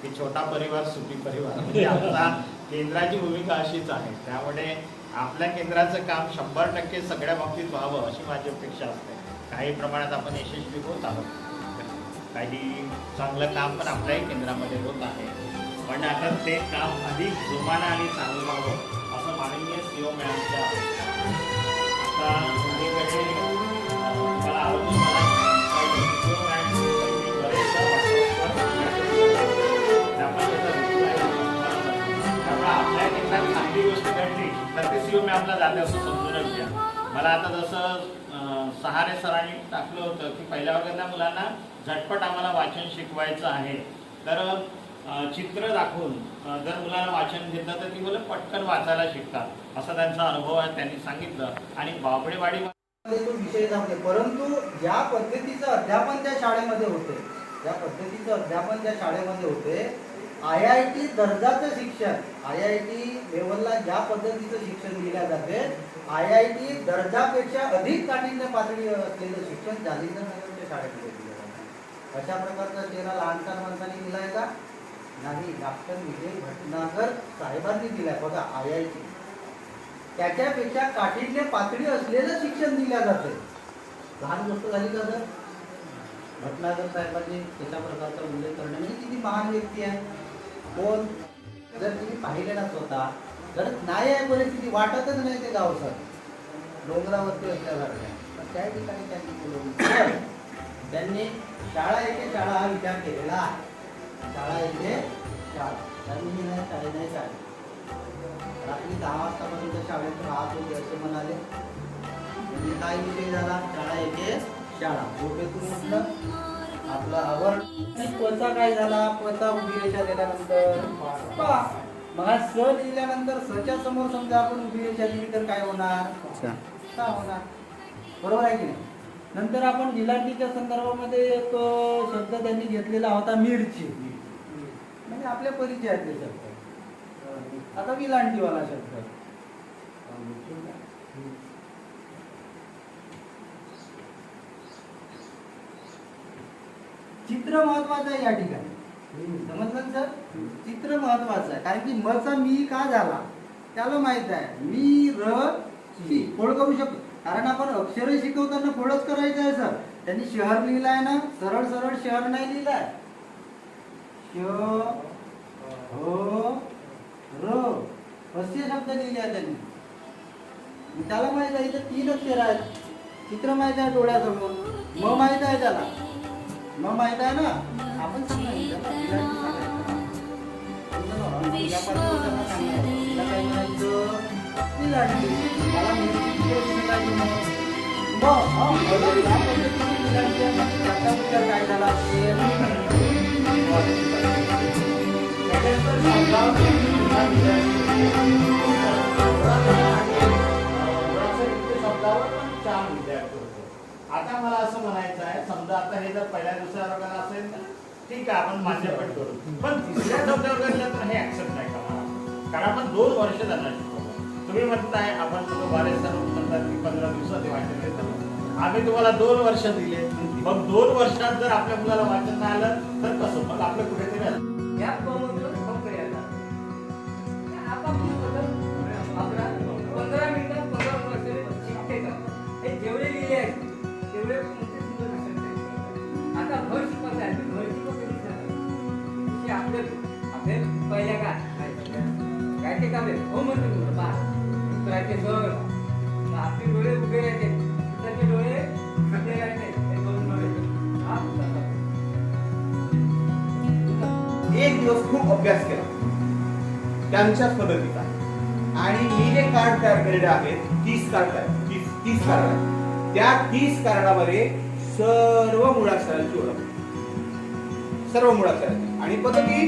की छोटा परिवार सुखी परिवार, म्हणजे आमचा केंद्राची भूमिका अशीच आहे. त्यामुळे आपल्या केंद्राचं काम 100% सगळ्या बाबतीत व्हावं अशी माझी अपेक्षा असते. काही प्रमाणात आपण यशस्वी होत आहोत, काही चांगलं काम पण आपल्याही केंद्रामध्ये होत आहे, पण आता ते काम अधिक जोमानं आणि चांगलं व्हावं असं माननीय सीओ मॅमच्या आता सगळीकडे मला आवडतं. मला सीओ मॅम त्यामुळे आपल्या केंद्रात चांगली गोष्ट घडली तर ते सीओ मॅमला जाते असं समजूनच घ्या. मला आता जसं सहारे सरांनी टाकलं होतं की पहिल्या वर्गातल्या मुलांना झटपट आम्हाला वाचन शिकवायचं आहे, तर चित्र दाखवून जर मुलांना वाचन घेतलं तर ती मुलं पटकन वाचायला शिकतात असा त्यांचा अनुभव आहे, त्यांनी सांगितलं. आणि बाबडेवाडी विषय जाते, परंतु ज्या पद्धतीचं अध्यापन त्या शाळेमध्ये होते, IIT दर्जाचं शिक्षण, IIT लेवलला ज्या पद्धतीचं शिक्षण दिल्या जाते, IIT दर्जापेक्षा अधिक काठिण्य पातळी असलेलं शिक्षण जालिंदरनगरच्या शाळेमध्ये दिलं जातं. अशा प्रकारचा चेहरा लहानशा माणसाने दिलाय का? नाही, डॉक्टर विजय भटनागर साहेबांनी दिलाय. बघा, IIT त्याच्यापेक्षा काठिण्य पातळी असलेलं शिक्षण दिल्या जाते. लहान गोष्ट झाली का? जर भटनागर साहेबांनी त्याच्या प्रकारचा उल्लेख करणे म्हणजे किती महान व्यक्ती आहे. कोण जर तुम्ही पाहिले ना स्वतः, जर नाही आहे परिस्थिती, वाटतच नाही ते गाव सर डोंगरावरती असल्यासारखं, पण त्या ठिकाणी त्यांनी बोलवलं. त्यांनी शाळा येथे शाळा हा विचार केलेला आहे. शाळा येथे शाळा, त्यांनी नाही शाळे नाही शाळे. रात्री 10 वाजतापर्यंत शाळेत राहत होते असे म्हणाले. म्हणजे काय विषय झाला? शाळा येथे शाळा. झोपेतून उठलं, आपला आवड पचा काय झाला? पचा उभी रेषा दिल्यानंतर मग स लिहिल्यानंतर सच्या समोर समजा आपण उभी रेषा दिली तर काय होणार? का होणार? बरोबर आहे की नाही? नंतर आपण विलांटीच्या संदर्भामध्ये एक शब्द त्यांनी घेतलेला होता, मिरची. म्हणजे आपल्या परिचयातले शब्द. आता विलांटीवाला शब्द चित्र महत्वाचं आहे या ठिकाणी. समजलं सर? चित्र महत्वाचं आहे, कारण की मचा मी का झाला त्याला माहित आहे. मी र सी फोड करू शकतो, कारण आपण अक्षर शिकवताना फोडच करायचं आहे सर. त्यांनी शहर लिहिलाय ना, सरळ सरळ शहर नाही लिहिलाय. असे शब्द लिहिले आहे त्यांनी. त्याला माहित आहे इथं 3 अक्षर आहेत. चित्र माहित आहे डोळ्यासमोर, म माहित आहे त्याला, म माहित आहे ना. आपण सांगायचं काय झाला असेल. आता मला असं म्हणायचं आहे, समजा आता हे जर पहिल्या दुसऱ्या वर्गाला असेल तर ठीक आहे, आपण मान्यपट करू, पण तिसऱ्या चौथ्या वर्गाला तर हे ऍक्सेप्ट नाही करणार, कारण आपण 2 वर्ष त्यांना शिकवलं. तुम्ही म्हणताय, आपण बरेच जण म्हणतात की 15 दिवसात वाचन येतं. आम्ही तुम्हाला 2 वर्ष दिले, मग 2 वर्षात जर आपल्या मुलाला वाचन नाही आलं तर कसं? मग आपलं कुठेतरी आलं. जेवढे लिहिले आहेत तेवढे आता भर शिकवत आहे. भर शिकवत आपले पहिल्या काय ते काम हो म्हणतो करायचे सर आपले डोळे उभे राहते, त्याचे डोळे उभे राहते. एक दिवस खूप अभ्यास केला त्यांच्याच पद्धतीचा, आणि मी जे कार्ड तयार केलेले आहेत 30 कार्ड आहेत, 30 कार्ड आहेत. त्या 30 कार्डामध्ये सर्व मुळाक्षरांची ओळख, सर्व मुळाक्षरांची, आणि पद्धती